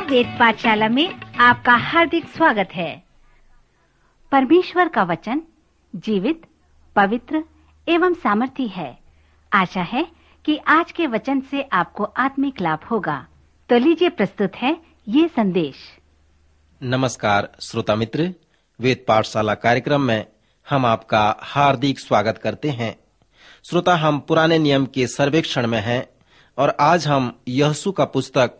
वेद पाठशाला में आपका हार्दिक स्वागत है। परमेश्वर का वचन जीवित, पवित्र एवं सामर्थी है। आशा है कि आज के वचन से आपको आत्मिक लाभ होगा। तो लीजिए प्रस्तुत है ये संदेश। नमस्कार श्रोता मित्र, वेद पाठशाला कार्यक्रम में हम आपका हार्दिक स्वागत करते हैं। श्रोता, हम पुराने नियम के सर्वेक्षण में हैं और आज हम यहोशू का पुस्तक,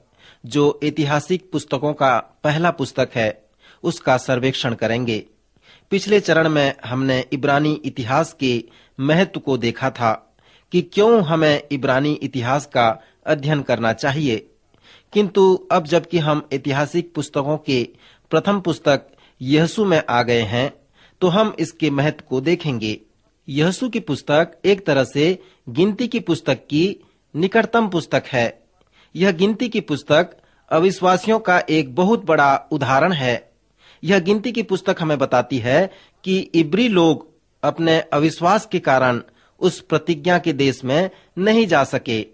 जो ऐतिहासिक पुस्तकों का पहला पुस्तक है, उसका सर्वेक्षण करेंगे। पिछले चरण में हमने इब्रानी इतिहास के महत्व को देखा था कि क्यों हमें इब्रानी इतिहास का अध्ययन करना चाहिए। किंतु अब जबकि हम ऐतिहासिक पुस्तकों के प्रथम पुस्तक यहोशू में आ गए हैं, तो हम इसके महत्व को देखेंगे। यहोशू की पुस्तक एक तरह से गिनती की पुस्तक की निकटतम पुस्तक है। यह गिनती की पुस्तक अविश्वासियों का एक बहुत बड़ा उदाहरण है। यह गिनती की पुस्तक हमें बताती है कि इब्री लोग अपने अविश्वास के कारण उस प्रतिज्ञा के देश में नहीं जा सके।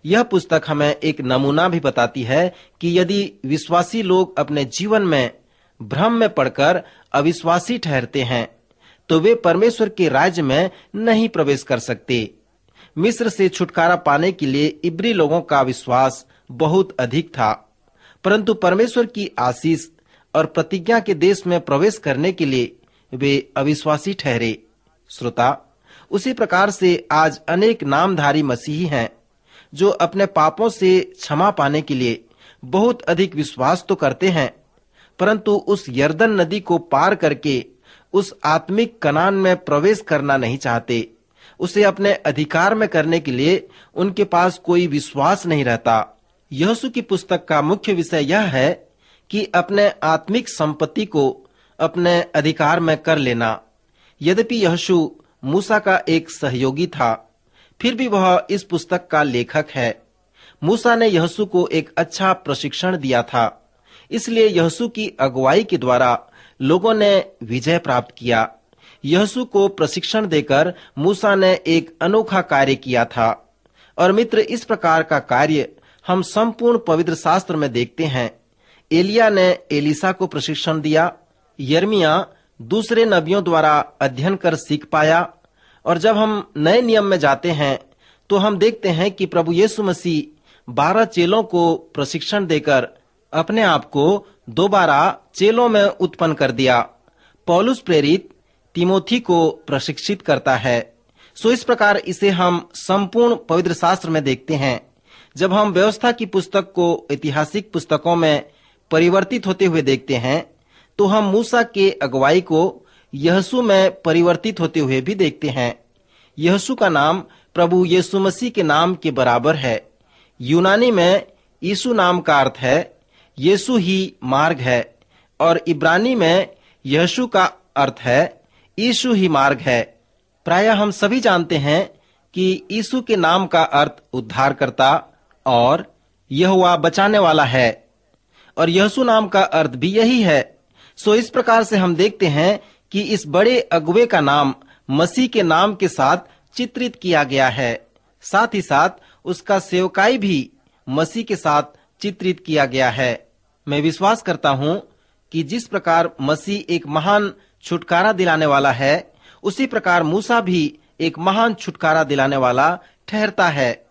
यह पुस्तक हमें एक नमूना भी बताती है कि यदि विश्वासी लोग अपने जीवन में भ्रम में पड़कर अविश्वासी ठहरते हैं, तो वे परमेश्वर के राज्य में नहीं प्रवेश कर सकते। मिस्र से छुटकारा पाने के लिए इब्री लोगों का विश्वास बहुत अधिक था, परंतु परमेश्वर की आशीष और प्रतिज्ञा के देश में प्रवेश करने के लिए वे अविश्वासी ठहरे। श्रोता, उसी प्रकार से आज अनेक नामधारी मसीही हैं जो अपने पापों से क्षमा पाने के लिए बहुत अधिक विश्वास तो करते हैं, परंतु उस यरदन नदी को पार करके उस आत्मिक कनान में प्रवेश करना नहीं चाहते। उसे अपने अधिकार में करने के लिए उनके पास कोई विश्वास नहीं रहता। यहोशू की पुस्तक का मुख्य विषय यह है कि अपने आत्मिक संपत्ति को अपने अधिकार में कर लेना। यद्यपि यहोशू मूसा का एक सहयोगी था, फिर भी वह इस पुस्तक का लेखक है। मूसा ने यहोशू को एक अच्छा प्रशिक्षण दिया था, इसलिए यहोशू की अगुवाई के द्वारा लोगों ने विजय प्राप्त किया। यहोशू को प्रशिक्षण देकर मूसा ने एक अनोखा कार्य किया था। और मित्र, इस प्रकार का कार्य हम संपूर्ण पवित्र शास्त्र में देखते हैं। एलिया ने एलीसा को प्रशिक्षण दिया। यिर्मयाह दूसरे नबियों द्वारा अध्ययन कर सीख पाया। और जब हम नए नियम में जाते हैं, तो हम देखते हैं कि प्रभु यीशु मसीह 12 चेलों को प्रशिक्षण देकर अपने आप को दोबारा चेलों में उत्पन्न कर दिया। पौलुस प्रेरित तिमोथी को प्रशिक्षित करता है। सो इस प्रकार इसे हम संपूर्ण पवित्र शास्त्र में देखते हैं। जब हम व्यवस्था की पुस्तक को ऐतिहासिक पुस्तकों में परिवर्तित होते हुए देखते हैं, तो हम मूसा के अगुवाई को यहोशू में परिवर्तित होते हुए भी देखते हैं। यहोशू का नाम प्रभु यीशु मसीह के नाम के बराबर है। यूनानी में यीशु नाम का अर्थ है यीशु ही मार्ग है, और इब्रानी में यहोशू का अर्थ है यीशु ही मार्ग है। प्रायः हम सभी जानते हैं कि यीशु के नाम का अर्थ उद्धारकर्ता और यहोवा बचाने वाला है, और यहोशू नाम का अर्थ भी यही है। सो इस प्रकार से हम देखते हैं कि इस बड़े अगुवे का नाम मसीह के नाम के साथ चित्रित किया गया है। साथ ही साथ उसका सेवकाई भी मसीह के साथ चित्रित किया गया है। मैं विश्वास करता हूं कि जिस प्रकार मसीह एक महान छुटकारा दिलाने वाला है, उसी प्रकार मूसा भी एक महान छुटकारा दिलाने वाला ठहरता है।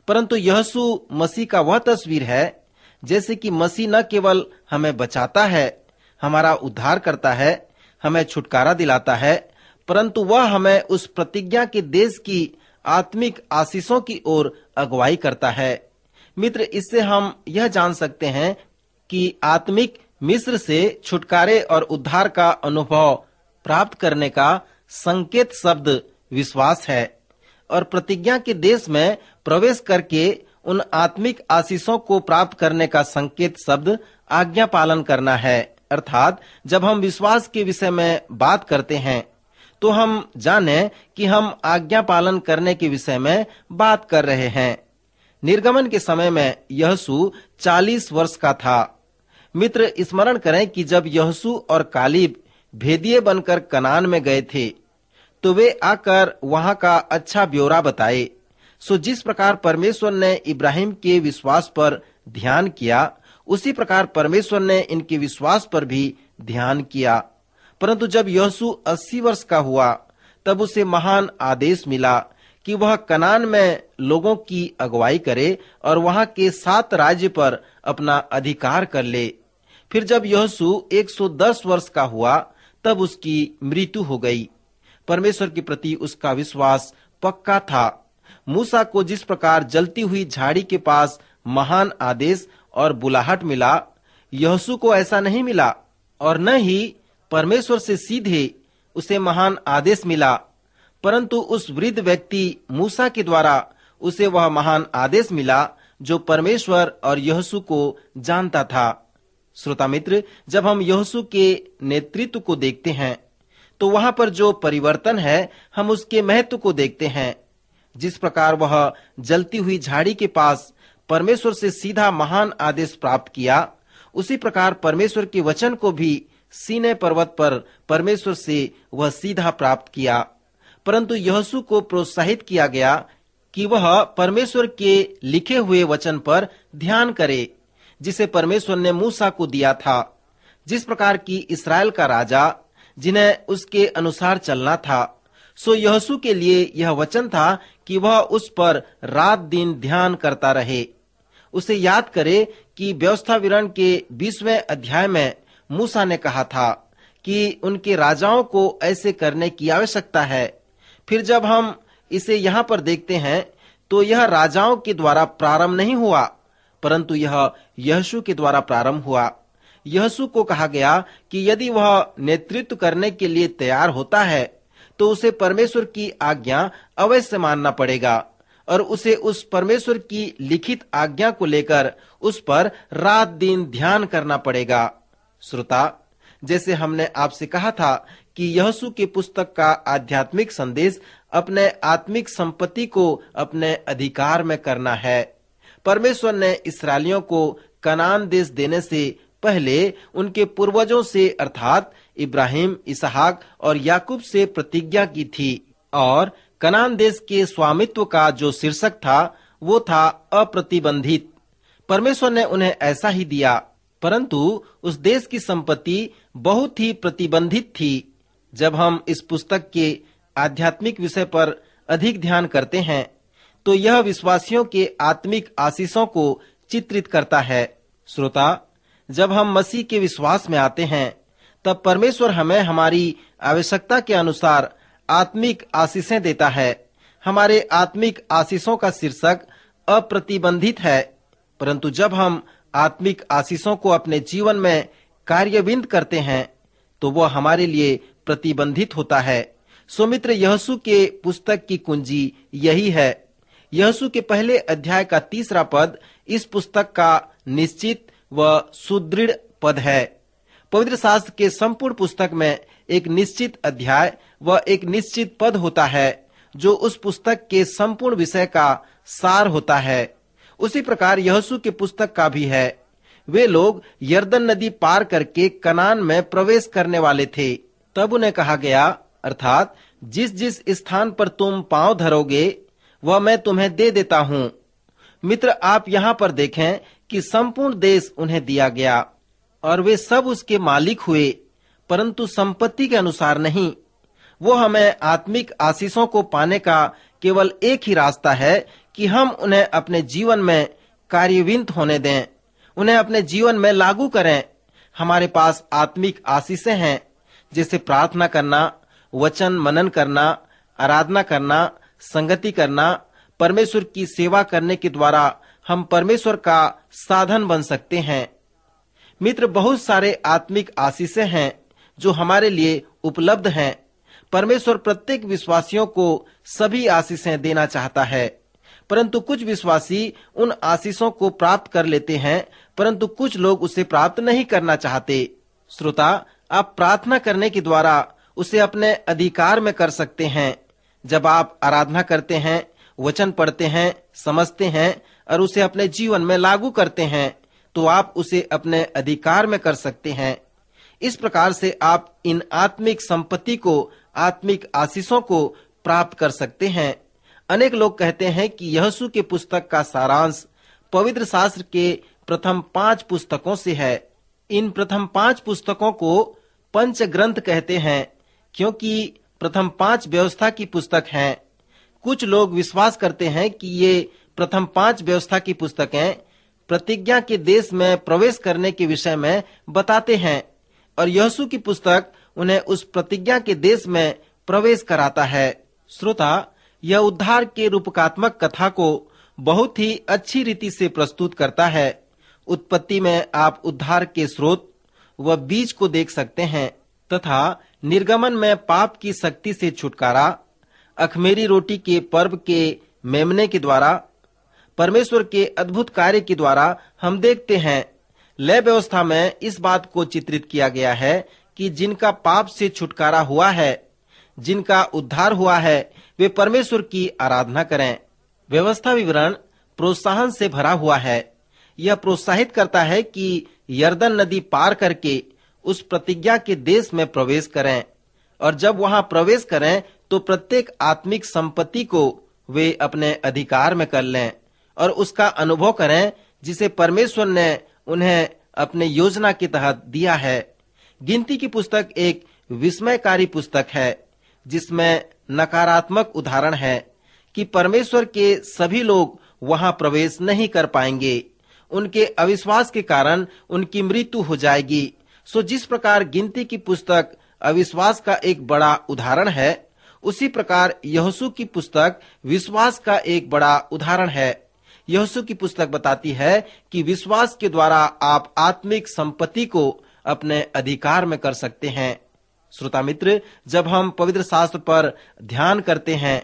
परंतु यहोशू मसीह का वह तस्वीर है जैसे कि मसीह न केवल हमें बचाता है, हमारा उद्धार करता है, हमें छुटकारा दिलाता है, परंतु वह हमें उस प्रतिज्ञा के देश की आत्मिक आशीषों की ओर अगुवाई करता है। मित्र, इससे हम यह जान सकते हैं कि आत्मिक मिस्र से छुटकारे और उद्धार का अनुभव प्राप्त करने का संकेत शब्द विश्वास है, और प्रतिज्ञा के देश में प्रवेश करके उन आत्मिक आशीषों को प्राप्त करने का संकेत शब्द आज्ञा पालन करना है। अर्थात जब हम विश्वास के विषय में बात करते हैं, तो हम जाने कि हम आज्ञा पालन करने के विषय में बात कर रहे हैं। निर्गमन के समय में यहोशू 40 वर्ष का था। मित्र, स्मरण करें कि जब यहोशू और कालेब भेदिए बनकर कनान में गए थे, तो वे आकर वहां का अच्छा ब्यौरा बताए। सो जिस प्रकार परमेश्वर ने इब्राहिम के विश्वास पर ध्यान किया, उसी प्रकार परमेश्वर ने इनके विश्वास पर भी ध्यान किया। परंतु जब यहोशू 80 वर्ष का हुआ तब उसे महान आदेश मिला कि वह कनान में लोगों की अगुवाई करे और वहां के 7 राज्य पर अपना अधिकार कर ले। फिर जब यहोशू 110 वर्ष का हुआ तब उसकी मृत्यु हो गई। परमेश्वर के प्रति उसका विश्वास पक्का था। मूसा को जिस प्रकार जलती हुई झाड़ी के पास महान आदेश और बुलाहट मिला, यहोशू को ऐसा नहीं मिला, और न ही परमेश्वर से सीधे उसे महान आदेश मिला, परंतु उस वृद्ध व्यक्ति मूसा के द्वारा उसे वह महान आदेश मिला जो परमेश्वर और यहोशू को जानता था। श्रोता मित्र, जब हम यहोशू के नेतृत्व को देखते हैं तो वहां पर जो परिवर्तन है, हम उसके महत्व को देखते हैं। जिस प्रकार वह जलती हुई झाड़ी के पास परमेश्वर से सीधा महान आदेश प्राप्त किया, उसी प्रकार परमेश्वर के वचन को भी सीनै पर्वत पर परमेश्वर से वह सीधा प्राप्त किया। परंतु यहोशू को प्रोत्साहित किया गया कि वह परमेश्वर के लिखे हुए वचन पर ध्यान करे, जिसे परमेश्वर ने मूसा को दिया था। जिस प्रकार की इस्राएल का राजा जिन्हें उसके अनुसार चलना था, सो यहोशू के लिए यह वचन था कि वह उस पर रात दिन ध्यान करता रहे। उसे याद करे कि व्यवस्था विवरण के 20वें अध्याय में मूसा ने कहा था कि उनके राजाओं को ऐसे करने की आवश्यकता है। फिर जब हम इसे यहाँ पर देखते हैं तो यह राजाओं के द्वारा प्रारंभ नहीं हुआ, परंतु यह यहोशू के द्वारा प्रारंभ हुआ। यहोशू को कहा गया कि यदि वह नेतृत्व करने के लिए तैयार होता है तो उसे परमेश्वर की आज्ञा अवश्य मानना पड़ेगा और उसे उस परमेश्वर की लिखित आज्ञा को लेकर उस पर रात दिन ध्यान करना पड़ेगा। श्रोता, जैसे हमने आपसे कहा था कि यहोशू की पुस्तक का आध्यात्मिक संदेश अपने आत्मिक संपत्ति को अपने अधिकार में करना है। परमेश्वर ने इस्राएलियों को कनान देश देने से पहले उनके पूर्वजों से अर्थात इब्राहिम, इसहाक और याकूब से प्रतिज्ञा की थी, और कनान देश के स्वामित्व का जो शीर्षक था वो था अप्रतिबंधित। परमेश्वर ने उन्हें ऐसा ही दिया, परंतु उस देश की संपत्ति बहुत ही प्रतिबंधित थी। जब हम इस पुस्तक के आध्यात्मिक विषय पर अधिक ध्यान करते हैं तो यह विश्वासियों के आत्मिक आशीषों को चित्रित करता है। श्रोता, जब हम मसीह के विश्वास में आते हैं तब परमेश्वर हमें हमारी आवश्यकता के अनुसार आत्मिक आशीषें देता है। हमारे आत्मिक आशीषों का शीर्षक अप्रतिबंधित है, परंतु जब हम आत्मिक आशीषों को अपने जीवन में कार्यान्वित करते हैं तो वह हमारे लिए प्रतिबंधित होता है। सो मित्र, यहोशू के पुस्तक की कुंजी यही है। यहोशू के पहले अध्याय का 3 पद इस पुस्तक का निश्चित व सुदृढ़ पद है। पवित्र शास्त्र के संपूर्ण पुस्तक में एक निश्चित अध्याय व एक निश्चित पद होता है जो उस पुस्तक के संपूर्ण विषय का सार होता है। उसी प्रकार यहोशू के पुस्तक का भी है। वे लोग यरदन नदी पार करके कनान में प्रवेश करने वाले थे। तब उन्हें कहा गया, अर्थात जिस जिस स्थान पर तुम पांव धरोगे वह मैं तुम्हें दे देता हूँ। मित्र, आप यहाँ पर देखें कि संपूर्ण देश उन्हें दिया गया और वे सब उसके मालिक हुए, परंतु संपत्ति के अनुसार नहीं। वो हमें आत्मिक आशीषों को पाने का केवल एक ही रास्ता है कि हम उन्हें अपने जीवन में कार्यान्वित होने दें, उन्हें अपने जीवन में लागू करें। हमारे पास आत्मिक आशीषें हैं, जैसे प्रार्थना करना, वचन मनन करना, आराधना करना, संगति करना। परमेश्वर की सेवा करने के द्वारा हम परमेश्वर का साधन बन सकते हैं। मित्र, बहुत सारे आत्मिक आशीषें हैं जो हमारे लिए उपलब्ध हैं। परमेश्वर प्रत्येक विश्वासियों को सभी आशीषें देना चाहता है, परंतु कुछ विश्वासी उन आशीषों को प्राप्त कर लेते हैं, परंतु कुछ लोग उसे प्राप्त नहीं करना चाहते। श्रोता, आप प्रार्थना करने के द्वारा उसे अपने अधिकार में कर सकते हैं। जब आप आराधना करते हैं, वचन पढ़ते हैं, समझते हैं और उसे अपने जीवन में लागू करते हैं, तो आप उसे अपने अधिकार में कर सकते हैं। इस प्रकार से आप इन आत्मिक संपत्ति को, आत्मिक आशीषों को प्राप्त कर सकते हैं। अनेक लोग कहते हैं कि यहोशू के पुस्तक का सारांश पवित्र शास्त्र के प्रथम 5 पुस्तकों से है। इन प्रथम 5 पुस्तकों को पंच ग्रंथ कहते हैं क्योंकि प्रथम 5 व्यवस्था की पुस्तक हैं। कुछ लोग विश्वास करते हैं कि ये प्रथम 5 व्यवस्था की पुस्तकें प्रतिज्ञा के देश में प्रवेश करने के विषय में बताते हैं और यहोशू की पुस्तक उन्हें उस प्रतिज्ञा के देश में प्रवेश कराता है। श्रोता, यह उद्धार के रूपकात्मक कथा को बहुत ही अच्छी रीति से प्रस्तुत करता है। उत्पत्ति में आप उद्धार के स्रोत व बीज को देख सकते हैं तथा निर्गमन में पाप की शक्ति से छुटकारा, अखमेरी रोटी के पर्व के मेमने के द्वारा, परमेश्वर के अद्भुत कार्य के द्वारा हम देखते हैं। लय व्यवस्था में इस बात को चित्रित किया गया है कि जिनका पाप से छुटकारा हुआ है, जिनका उद्धार हुआ है, वे परमेश्वर की आराधना करें। व्यवस्था विवरण प्रोत्साहन से भरा हुआ है। यह प्रोत्साहित करता है कि यर्दन नदी पार करके उस प्रतिज्ञा के देश में प्रवेश करें और जब वहां प्रवेश करें तो प्रत्येक आत्मिक संपत्ति को वे अपने अधिकार में कर लें और उसका अनुभव करें जिसे परमेश्वर ने उन्हें अपने योजना के तहत दिया है। गिनती की पुस्तक एक विस्मयकारी पुस्तक है जिसमें नकारात्मक उदाहरण है कि परमेश्वर के सभी लोग वहां प्रवेश नहीं कर पाएंगे। उनके अविश्वास के कारण उनकी मृत्यु हो जाएगी। सो जिस प्रकार गिनती की पुस्तक अविश्वास का एक बड़ा उदाहरण है, उसी प्रकार यहोशू की पुस्तक विश्वास का एक बड़ा उदाहरण है। यहोशू की पुस्तक बताती है कि विश्वास के द्वारा आप आत्मिक संपत्ति को अपने अधिकार में कर सकते हैं। श्रोता मित्र, जब हम पवित्र शास्त्र पर ध्यान करते हैं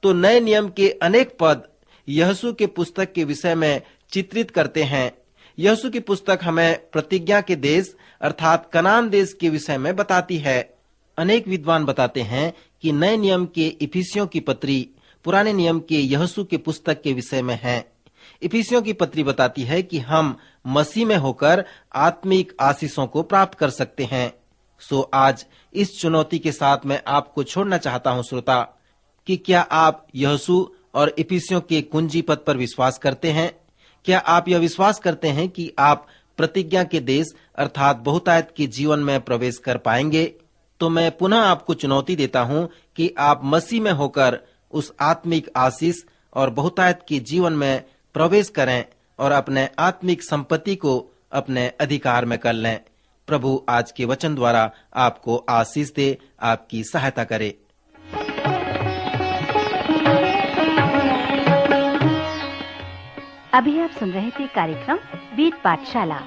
तो नए नियम के अनेक पद यहोशू के पुस्तक के विषय में चित्रित करते हैं। यहोशू की पुस्तक हमें प्रतिज्ञा के देश अर्थात कनान देश के विषय में बताती है। अनेक विद्वान बताते हैं कि नए नियम के इफिसियों की पत्री पुराने नियम के यहोशू के पुस्तक के विषय में है। इफिसियों की पत्री बताती है कि हम मसीह में होकर आत्मिक आशीषों को प्राप्त कर सकते हैं। सो आज इस चुनौती के साथ मैं आपको छोड़ना चाहता हूं श्रोता, कि क्या आप यहोशू और इफिसियों के कुंजी पद पर विश्वास करते हैं? क्या आप यह विश्वास करते हैं कि आप प्रतिज्ञा के देश अर्थात बहुतायत के जीवन में प्रवेश कर पाएंगे? तो मैं पुनः आपको चुनौती देता हूं कि आप मसीह में होकर उस आत्मिक आशीष और बहुतायत के जीवन में प्रवेश करें और अपने आत्मिक संपत्ति को अपने अधिकार में कर लें। प्रभु आज के वचन द्वारा आपको आशीष दे, आपकी सहायता करे। अभी आप सुन रहे थे कार्यक्रम वेद पाठशाला।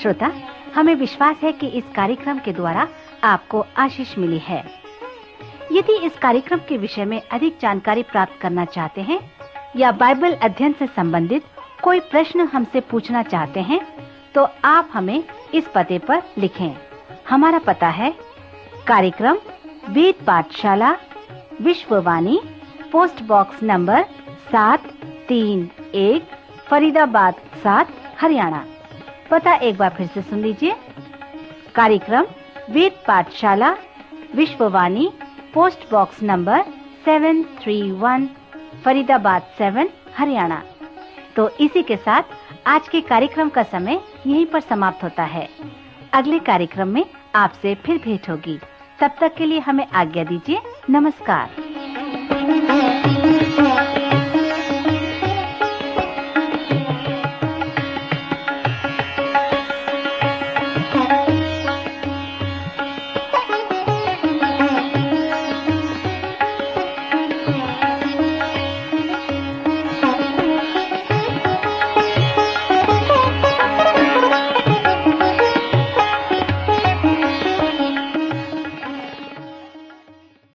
श्रोता, हमें विश्वास है कि इस कार्यक्रम के द्वारा आपको आशीष मिली है। यदि इस कार्यक्रम के विषय में अधिक जानकारी प्राप्त करना चाहते हैं या बाइबल अध्ययन से संबंधित कोई प्रश्न हमसे पूछना चाहते हैं, तो आप हमें इस पते पर लिखें। हमारा पता है कार्यक्रम Ved Pathshala, Vishwavani, post box number 731, Faridabad 7, Haryana. पता एक बार फिर से सुन लीजिए। कार्यक्रम Ved Pathshala, Vishwavani, post box number 731, Faridabad 7, Haryana. तो इसी के साथ आज के कार्यक्रम का समय यहीं पर समाप्त होता है। अगले कार्यक्रम में आपसे फिर भेंट होगी। तब तक के लिए हमें आज्ञा दीजिए। नमस्कार।